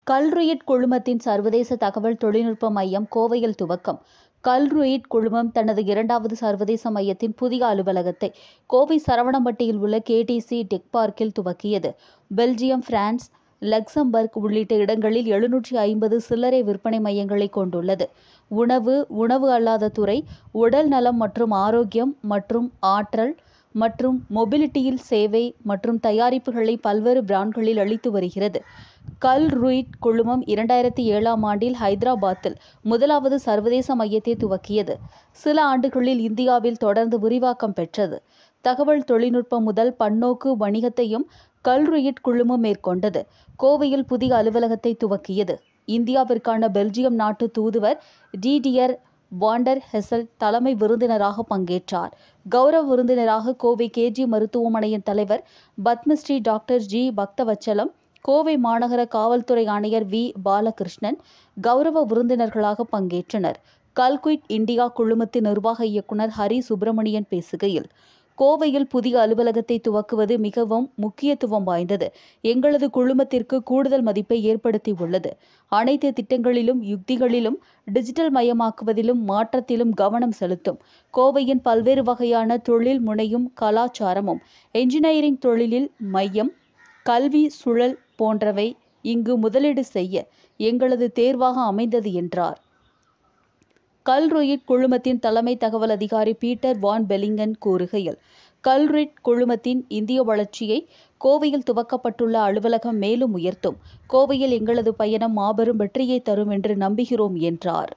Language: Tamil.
கல்ருயிட் குழுமத்தின் சர்வதேச தகவல் தொழில்நுட்ப மையம் கோவையில் துவக்கம். கல்ருயிட் குழுமம் தனது 2வது சர்வதேச மையத்தின் புதிய அலுவலகத்தை கோவை சரவணம்பட்டியில் உள்ள கேடிசி டெக் பார்க்கில் துவக்கியது. பெல்ஜியம், பிரான்ஸ், லக்சம்பர்க் உள்ளிட்ட இடங்களில் 750 சில்லறை விற்பனை மையங்களை கொண்டுள்ளது. உணவு, உணவு அல்லாத துறை, உடல் நலம் மற்றும் ஆரோக்கியம் மற்றும் ஆற்றல் மற்றும் மொபிலிட்டியில் சேவை மற்றும் தயாரிப்புகளை பல்வேறு பிராண்ட்களில் அளித்து வருகிறது. கல்ருயிட் குழுமம் 2007ஆம் ஆண்டில் ஹைதராபாத்தில் 1வது சர்வதேச மையத்தை துவக்கியது. சில ஆண்டுகளில் இந்தியாவில் தொடர்ந்து விரிவாக்கம் பெற்றது. தகவல் தொழில்நுட்பம் முதல் பன்னோக்கு வணிகத்தையும் கல்ருயிட் குழுமம் மேற்கொண்டது. கோவையில் புதிய அலுவலகத்தை துவக்கியது. இந்தியாவிற்கான பெல்ஜியம் நாட்டு தூதுவர் டிடியர் வாண்டர் ஹெசல் தலைமை விருந்தினராக பங்கேற்றார். கௌரவ விருந்தினராக கோவை கேஜி மருத்துவமனையின் தலைவர் பத்மஸ்ரீ டாக்டர் ஜி பக்தவச்சலம், கோவை மாநகர காவல்துறை ஆணையர் வி பாலகிருஷ்ணன் கௌரவ விருந்தினர்களாக பங்கேற்றனர். கல்குயிட் இந்தியா குழுமத்தின் நிர்வாக இயக்குனர் ஹரி சுப்பிரமணியன் பேசுகையில், கோவையில் புதிய அலுவலகத்தை துவக்குவது மிகவும் முக்கியத்துவம் வாய்ந்தது. எங்களது குழுமத்திற்கு கூடுதல் மதிப்பை ஏற்படுத்தியுள்ளது. அனைத்து திட்டங்களிலும், யுக்திகளிலும், டிஜிட்டல் மயமாக்குவதிலும், மாற்றத்திலும் கவனம் செலுத்தும். கோவையின் பல்வேறு வகையான தொழில் முனையும் கலாச்சாரமும், என்ஜினியரிங் தொழிலில் மையம், கல்வி சூழல் போன்றவை இங்கு முதலீடு செய்ய எங்களது தேர்வாக அமைந்தது என்றார். கல்ருயிட் குழுமத்தின் தலைமை தகவல் அதிகாரி பீட்டர் வான் பெலிங்கன் கூறுகையில், கல்ருயிட் குழுமத்தின் இந்திய வளர்ச்சியை கோவையில் துவக்கப்பட்டுள்ள அலுவலகம் மேலும் உயர்த்தும். கோவையில் எங்களது பயணம் மாபெரும் வெற்றியை தரும் என்று நம்புகிறோம் என்றார்.